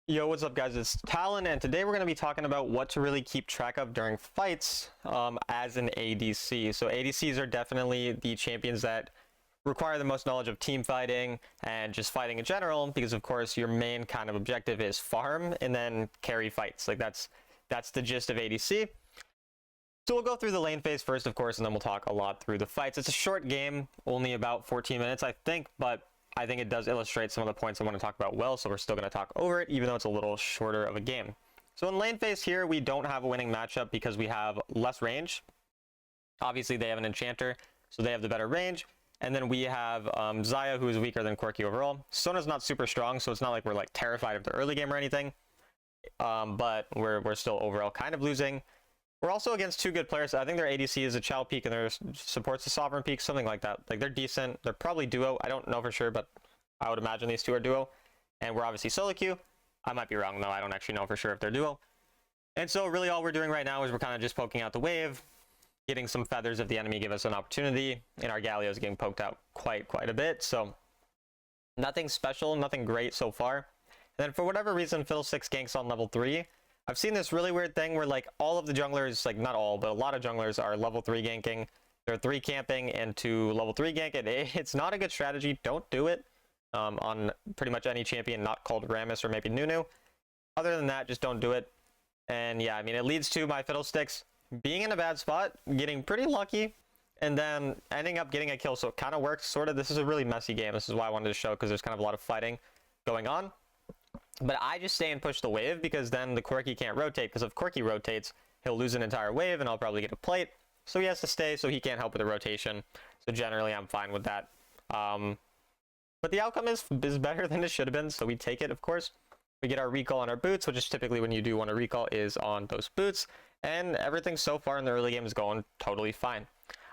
Yo, what's up guys, it's Talon, and today we're going to be talking about what to really keep track of during fights as an ADC. So ADCs are definitely the champions that require the most knowledge of team fighting and just fighting in general, because of course your main kind of objective is farm and then carry fights. Like that's the gist of ADC. So we'll go through the lane phase first, of course, and then we'll talk a lot through the fights. It's a short game, only about 14 minutes, I think, but I think it does illustrate some of the points I want to talk about well, so we're still going to talk over it, even though it's a little shorter of a game. So in lane phase here, we don't have a winning matchup because we have less range. Obviously, they have an enchanter, so they have the better range. And then we have Xayah, who is weaker than Corki overall. Sona's not super strong, so it's not like we're like terrified of the early game or anything. But we're still overall kind of losing. We're also against two good players. I think their ADC is a Chow Peak and their supports a Sovereign Peak, something like that. Like, they're decent. They're probably duo. I don't know for sure, but I would imagine these two are duo. And we're obviously solo queue. I might be wrong, though. I don't actually know for sure if they're duo. And so really all we're doing right now is we're kind of just poking out the wave, getting some feathers if the enemy give us an opportunity, and our Galio is getting poked out quite a bit. So nothing special, nothing great so far. And then for whatever reason, Fiddlesticks ganks on level 3. I've seen this really weird thing where like all of the junglers, like not all, but a lot of junglers are level 3 ganking. They're 3 camping into level 3 gank. It's not a good strategy. Don't do it on pretty much any champion not called Rammus or maybe Nunu. Other than that, just don't do it. And yeah, I mean, it leads to my Fiddlesticks being in a bad spot, getting pretty lucky, and then ending up getting a kill. So it kind of works, sort of. This is a really messy game. This is why I wanted to show, because there's kind of a lot of fighting going on. But I just stay and push the wave, because then the Corki can't rotate, because if Corki rotates, he'll lose an entire wave and I'll probably get a plate. So he has to stay, so he can't help with the rotation. So generally I'm fine with that. But the outcome is better than it should have been, so we take it, of course. We get our recall on our boots, which is typically when you do want to recall is on those boots. And everything so far in the early game is going totally fine.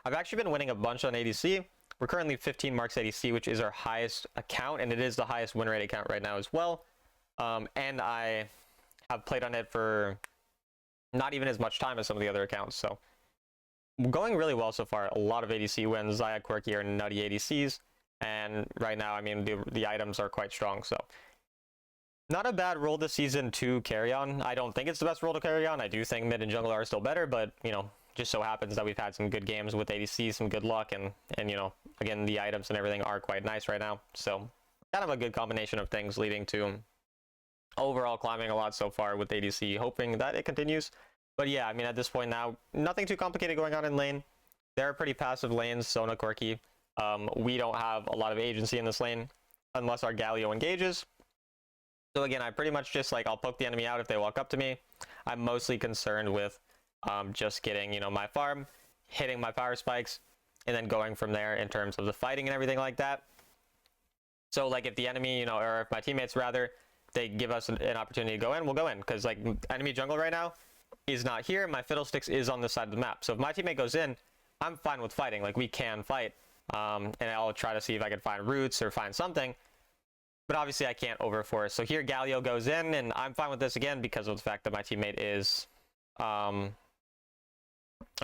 I've actually been winning a bunch on ADC. We're currently 15 marks ADC, which is our highest account, and it is the highest win rate account right now as well. And I have played on it for not even as much time as some of the other accounts, so going really well so far. A lot of ADC wins. Xayah, Corki are nutty ADCs, and right now, I mean, the items are quite strong, so not a bad role this season to carry on. I don't think it's the best role to carry on. I do think mid and jungle are still better, but, you know, just so happens that we've had some good games with ADC, some good luck, and you know, again, the items and everything are quite nice right now, so kind of a good combination of things leading to overall climbing a lot so far with ADC, hoping that it continues. But yeah, I mean, at this point now, nothing too complicated going on in lane. They're pretty passive lanes, Sona, Corki. We don't have a lot of agency in this lane unless our Galio engages. So again, I pretty much just like, I'll poke the enemy out if they walk up to me. I'm mostly concerned with just getting, you know, my farm, hitting my power spikes, and then going from there in terms of the fighting and everything like that. So like if the enemy, you know, or if my teammates rather, they give us an opportunity to go in, we'll go in, because like enemy jungle right now is not here. My Fiddlesticks is on this side of the map, so if my teammate goes in, I'm fine with fighting. Like, we can fight, and I'll try to see if I can find roots or find something, but obviously I can't overforce. So here Galio goes in, and I'm fine with this again because of the fact that my teammate is or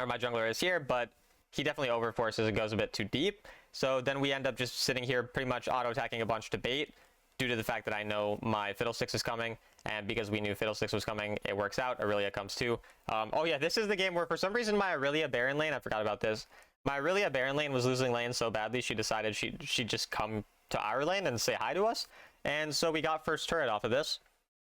my jungler is here, but he definitely overforces and goes a bit too deep. So then we end up just sitting here pretty much auto attacking a bunch to bait, due to the fact that I know my Fiddlesticks is coming, and because we knew Fiddlesticks was coming, it works out. Aurelia comes too. Oh yeah, this is the game where for some reason my Aurelia Baron lane, I forgot about this, my Aurelia Baron lane was losing lane so badly, she decided she'd just come to our lane and say hi to us, and so we got first turret off of this.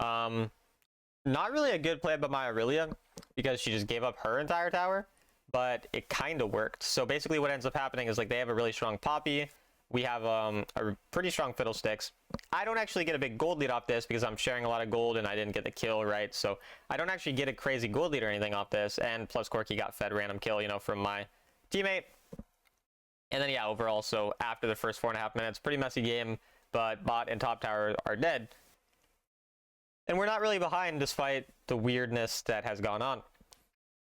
Not really a good play by my Aurelia, because she just gave up her entire tower, but it kind of worked. So basically what ends up happening is like they have a really strong Poppy, we have a pretty strong Fiddlesticks. I don't actually get a big gold lead off this because I'm sharing a lot of gold and I didn't get the kill, right? So I don't actually get a crazy gold lead or anything off this, and plus Corki got fed random kill, you know, from my teammate. And then yeah, overall, so after the first 4.5 minutes, pretty messy game, but bot and top tower are dead. And we're not really behind despite the weirdness that has gone on.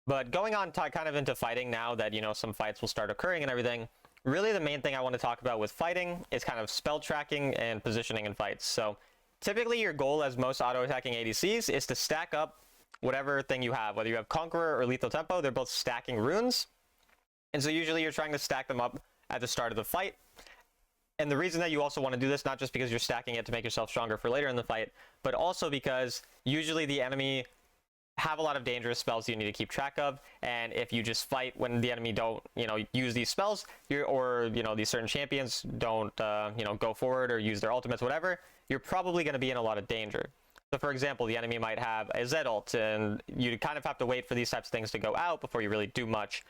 But going on kind of into fighting now that, you know, some fights will start occurring and everything, really the main thing I want to talk about with fighting is kind of spell tracking and positioning in fights. So typically your goal as most auto-attacking ADCs is to stack up whatever thing you have, whether you have Conqueror or Lethal Tempo, they're both stacking runes. And so usually you're trying to stack them up at the start of the fight. And the reason that you also want to do this, not just because you're stacking it to make yourself stronger for later in the fight, but also because usually the enemy have a lot of dangerous spells you need to keep track of, and if you just fight when the enemy don't, use these spells, these certain champions don't, go forward or use their ultimates, whatever, you're probably going to be in a lot of danger. So for example, the enemy might have a Z ult, and you kind of have to wait for these types of things to go out before you really do much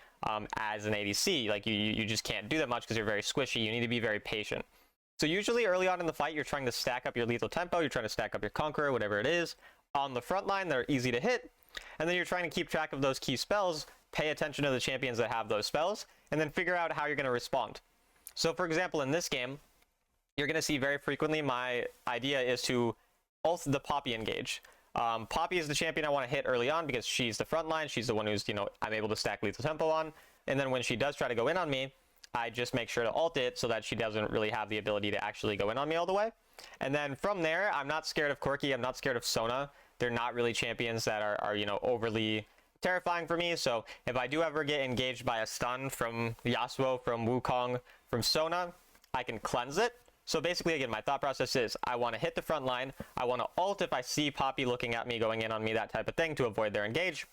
as an ADC. Like you just can't do that much because you're very squishy. You need to be very patient. So usually early on in the fight, you're trying to stack up your lethal tempo, you're trying to stack up your Conqueror, whatever it is, on the front line that are easy to hit, and then you're trying to keep track of those key spells, pay attention to the champions that have those spells, and then figure out how you're going to respond. So for example, in this game, you're going to see very frequently my idea is to ult the Poppy engage. Poppy is the champion I want to hit early on because she's the front line, she's the one who's, I'm able to stack lethal tempo on, and then when she does try to go in on me, I just make sure to ult it so that she doesn't really have the ability to actually go in on me all the way. And then from there, I'm not scared of Corki, I'm not scared of Sona. They're not really champions that are overly terrifying for me. So if I do ever get engaged by a stun from Yasuo, from Wukong, from Sona, I can cleanse it. So basically, again, my thought process is I want to hit the front line. I want to ult if I see Poppy looking at me, going in on me, that type of thing, to avoid their engage.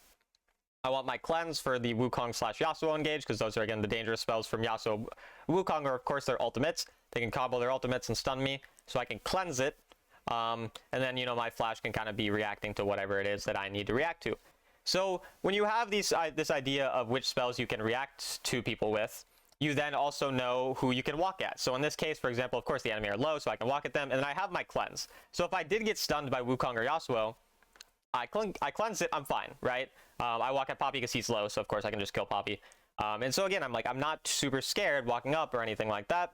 I want my cleanse for the Wukong / Yasuo engage, because those are, again, the dangerous spells from Yasuo. Wukong are, of course, their ultimates. They can combo their ultimates and stun me, so I can cleanse it. And then, my flash can kind of be reacting to whatever it is that I need to react to. So when you have this idea of which spells you can react to people with, you then also know who you can walk at. So in this case, for example, of course, the enemy are low, so I can walk at them, and then I have my cleanse. So if I did get stunned by Wukong or Yasuo, I cleanse it, I'm fine, right? I walk at Poppy because he's low, so of course I can just kill Poppy. And so again, I'm not super scared walking up or anything like that.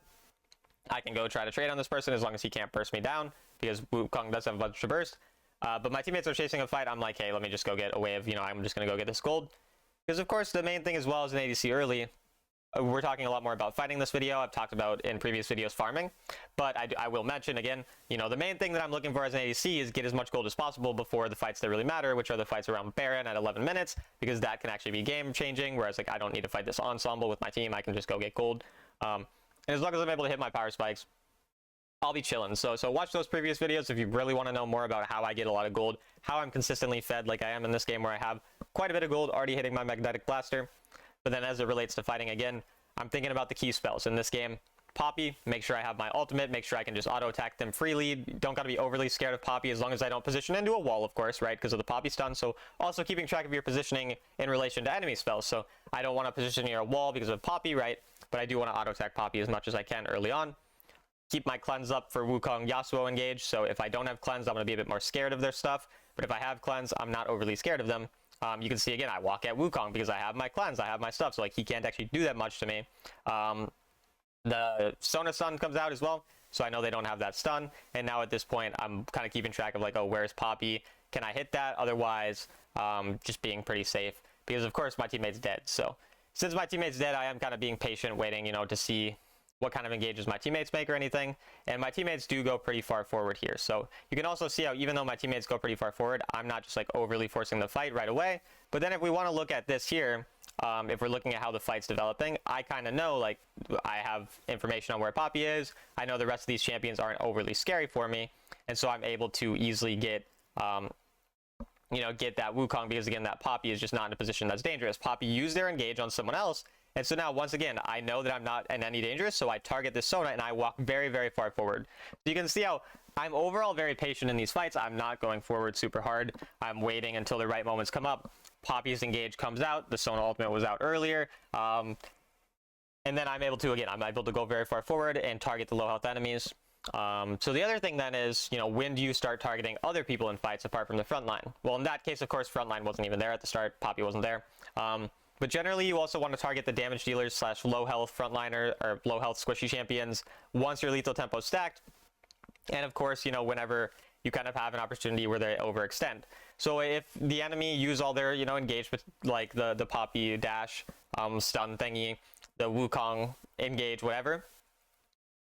I can go try to trade on this person as long as he can't burst me down, because Wukong does have a bunch to burst. But my teammates are chasing a fight. I'm like, hey, let me just go get a wave. I'm just going to go get this gold. Because, of course, the main thing as well as an ADC early, we're talking a lot more about fighting this video. I've talked about in previous videos farming. But I will mention, again, the main thing that I'm looking for as an ADC is get as much gold as possible before the fights that really matter, which are the fights around Baron at 11 minutes, because that can actually be game-changing, whereas I don't need to fight this ensemble with my team. I can just go get gold. And as long as I'm able to hit my power spikes, I'll be chilling. So watch those previous videos if you really want to know more about how I get a lot of gold, how I'm consistently fed like I am in this game, where I have quite a bit of gold already hitting my magnetic blaster. But then as it relates to fighting, again, I'm thinking about the key spells in this game. Poppy, make sure I have my ultimate, make sure I can just auto attack them freely. Don't got to be overly scared of Poppy as long as I don't position into a wall, of course, right, because of the Poppy stun. So also keeping track of your positioning in relation to enemy spells. So I don't want to position near a wall because of Poppy, right, but I do want to auto attack Poppy as much as I can early on. Keep my cleanse up for Wukong Yasuo engage, so if I don't have cleanse, I'm going to be a bit more scared of their stuff, but if I have cleanse, I'm not overly scared of them. You can see, again, I walk at Wukong because I have my cleanse, I have my stuff, so he can't actually do that much to me. The Sona stun comes out as well, so I know they don't have that stun, and now at this point, I'm kind of keeping track of oh, where's Poppy? Can I hit that? Otherwise, just being pretty safe, because of course my teammate's dead. So since my teammate's dead, I am kind of being patient, waiting, to see what kind of engages my teammates make or anything, and my teammates do go pretty far forward here. So you can also see how even though my teammates go pretty far forward, I'm not just overly forcing the fight right away. But then if we want to look at this here, if we're looking at how the fight's developing, I kind of know, I have information on where Poppy is. I know the rest of these champions aren't overly scary for me, and so I'm able to easily get get that Wukong, because again, that Poppy is just not in a position that's dangerous. Poppy used their engage on someone else, and so now, once again, I know that I'm not in any danger, so I target this Sona and I walk very, very far forward. So you can see how I'm overall very patient in these fights. I'm not going forward super hard. I'm waiting until the right moments come up. Poppy's engage comes out. The Sona ultimate was out earlier. And then I'm able to go very far forward and target the low health enemies. So the other thing then is, when do you start targeting other people in fights apart from the front line? Well, in that case, of course, front line wasn't even there at the start. Poppy wasn't there. But generally, you also want to target the damage dealers / low health frontliner or low health squishy champions once your lethal tempo is stacked. And of course, whenever you kind of have an opportunity where they overextend. So if the enemy use all their, engage with the Poppy dash, stun thingy, the Wukong engage, whatever,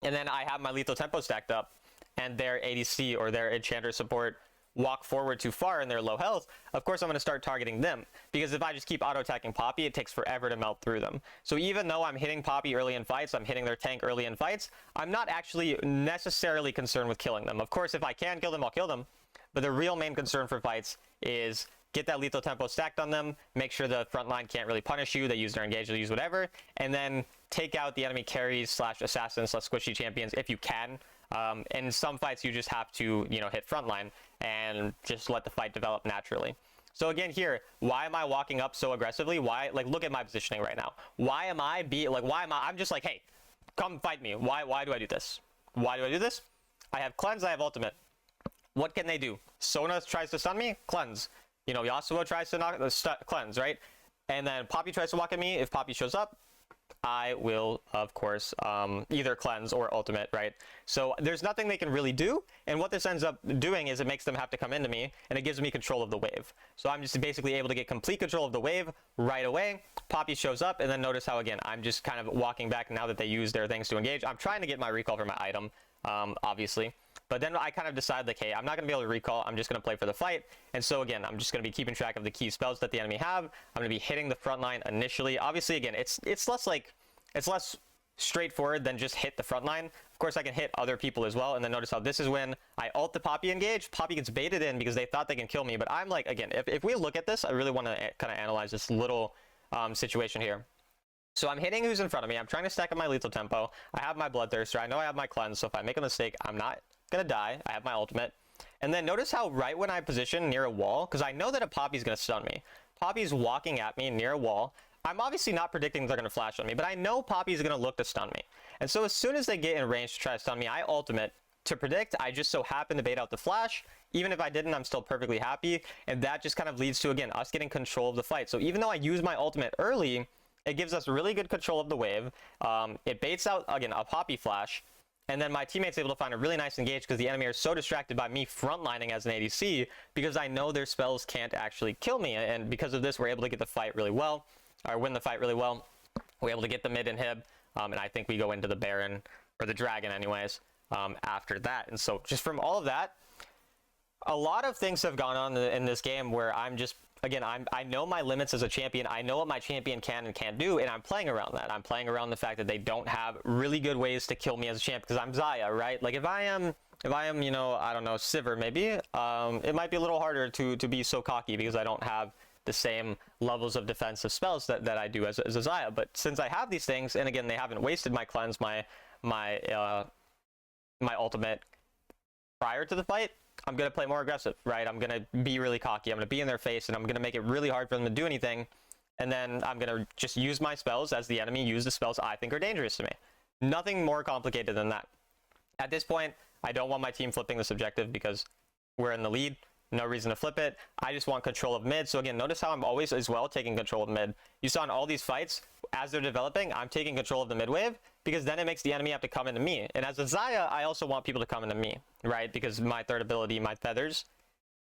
and then I have my lethal tempo stacked up, and their ADC or their enchanter support walk forward too far and they're low health, of course I'm going to start targeting them, because if I just keep auto-attacking Poppy, it takes forever to melt through them. So even though I'm hitting Poppy early in fights, I'm hitting their tank early in fights, I'm not actually necessarily concerned with killing them. Of course, if I can kill them, I'll kill them, but the real main concern for fights is get that lethal tempo stacked on them, make sure the front line can't really punish you, they use their engage, they use whatever, and then take out the enemy carries slash assassins slash squishy champions if you can. In some fights, you just have to, you know, hit frontline and just let the fight develop naturally. So again, here, why am I walking up so aggressively? Why, like, look at my positioning right now. Why am I I'm just like, hey, come fight me. Why do I do this? Why do I do this? I have cleanse, I have ultimate. What can they do? Sona tries to stun me, cleanse. You know, Yasuo tries to cleanse, right? And then Poppy tries to walk at me. If Poppy shows up, I will, of course, either cleanse or ultimate, right? So there's nothing they can really do, and what this ends up doing is it makes them have to come into me, and it gives me control of the wave. So I'm just basically able to get complete control of the wave right away. Poppy shows up, and then notice how, again, I'm just kind of walking back now that they use their things to engage. I'm trying to get my recall for my item, obviously. But then I kind of decide, like, hey, I'm not going to be able to recall. I'm just going to play for the fight. And so, again, I'm just going to be keeping track of the key spells that the enemy have. I'm going to be hitting the front line initially. Obviously, again, it's less straightforward than just hit the front line. Of course, I can hit other people as well. And then notice how this is when I ult the Poppy engage. Poppy gets baited in because they thought they can kill me. But I'm like, again, if we look at this, I really want to kind of analyze this little situation here. So I'm hitting who's in front of me. I'm trying to stack up my lethal tempo. I have my bloodthirster. I know I have my cleanse. So if I make a mistake, I'm not gonna die. I have my ultimate. And then notice how right when I position near a wall, because I know that a Poppy's gonna stun me. Poppy's walking at me near a wall. I'm obviously not predicting they're gonna flash on me, but I know Poppy's gonna look to stun me. And so as soon as they get in range to try to stun me, I ultimate to predict. I just so happen to bait out the flash. Even if I didn't, I'm still perfectly happy. And that just kind of leads to, again, us getting control of the fight. So even though I use my ultimate early, it gives us really good control of the wave. It baits out, again, a Poppy flash. And then my teammate's able to find a really nice engage because the enemy are so distracted by me frontlining as an ADC because I know their spells can't actually kill me. And because of this, we're able to get the fight really well, or win the fight really well. We're able to get the mid inhib, and I think we go into the Baron, or the Dragon anyways, after that. And so just from all of that, a lot of things have gone on in this game where I'm just, again, I know my limits as a champion. I know what my champion can and can't do, and I'm playing around that. I'm playing around the fact that they don't have really good ways to kill me as a champ because I'm Xayah, right? Like if I am, you know, I don't know, Sivir maybe, it might be a little harder to be so cocky because I don't have the same levels of defensive spells that I do as a Xayah. But since I have these things, and again, they haven't wasted my cleanse, my ultimate prior to the fight, I'm going to play more aggressive, right? I'm going to be really cocky. I'm going to be in their face, and I'm going to make it really hard for them to do anything. And then I'm going to just use my spells as the enemy use the spells I think are dangerous to me. Nothing more complicated than that. At this point, I don't want my team flipping this objective because we're in the lead. No reason to flip it. I just want control of mid. So again, notice how I'm always as well taking control of mid. You saw in all these fights, as they're developing, I'm taking control of the mid wave because then it makes the enemy have to come into me. And as a Xayah, I also want people to come into me, right? Because my third ability, my feathers,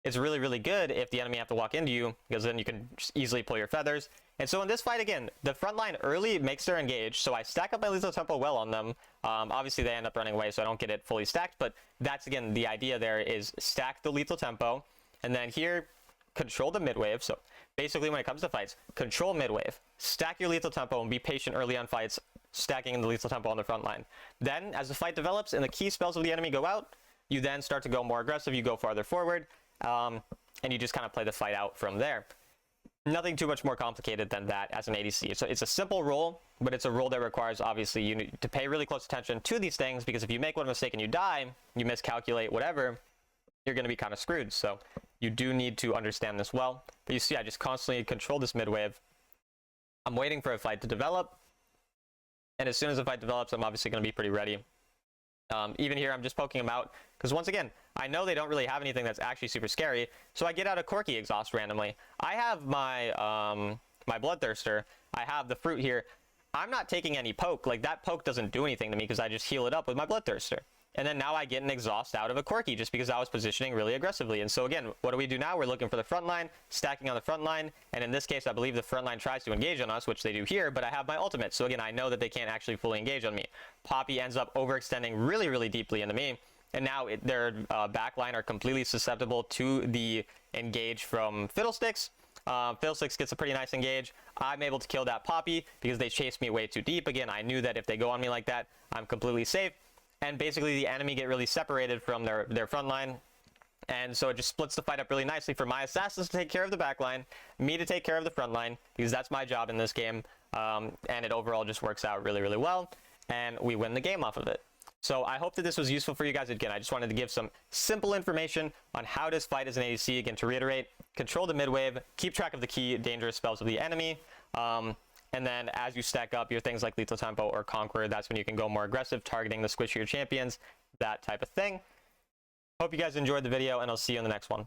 is really, really good if the enemy have to walk into you because then you can just easily pull your feathers. And so in this fight, again, the front line early makes their engage. So I stack up my lethal tempo well on them. Obviously, they end up running away, so I don't get it fully stacked. But that's, again, the idea there is stack the lethal tempo. And then here, control the mid wave. So basically when it comes to fights, control mid wave, stack your lethal tempo and be patient early on fights, stacking the lethal tempo on the front line. Then as the fight develops and the key spells of the enemy go out, you then start to go more aggressive, you go farther forward, and you just kind of play the fight out from there. Nothing too much more complicated than that as an ADC. So it's a simple role, but it's a role that requires obviously you need to pay really close attention to these things because if you make one mistake and you die, you miscalculate whatever, you're going to be kind of screwed. So you do need to understand this well. But you see, I just constantly control this mid wave. I'm waiting for a fight to develop. And as soon as the fight develops, I'm obviously going to be pretty ready. Even here, I'm just poking them out. Because once again, I know they don't really have anything that's actually super scary. So I get out a Corki exhaust randomly. I have my, my Bloodthirster. I have the fruit here. I'm not taking any poke. Like that poke doesn't do anything to me because I just heal it up with my Bloodthirster. And then now I get an exhaust out of a Corki just because I was positioning really aggressively. And so again, what do we do now? We're looking for the front line, stacking on the front line. And in this case, I believe the front line tries to engage on us, which they do here, but I have my ultimate. So again, I know that they can't actually fully engage on me. Poppy ends up overextending really, really deeply into me. and now their backline are completely susceptible to the engage from Fiddlesticks. Fiddlesticks gets a pretty nice engage. I'm able to kill that Poppy because they chased me way too deep. Again, I knew that if they go on me like that, I'm completely safe. And basically the enemy get really separated from their front line. And so it just splits the fight up really nicely for my assassins to take care of the back line, me to take care of the front line, because that's my job in this game. And it overall just works out really, really well. And we win the game off of it. So I hope that this was useful for you guys. Again, I just wanted to give some simple information on how to fight as an ADC. Again, to reiterate, control the mid wave, keep track of the key dangerous spells of the enemy. And then as you stack up your things like Lethal Tempo or Conqueror, that's when you can go more aggressive, targeting the squishier champions, that type of thing. Hope you guys enjoyed the video, and I'll see you in the next one.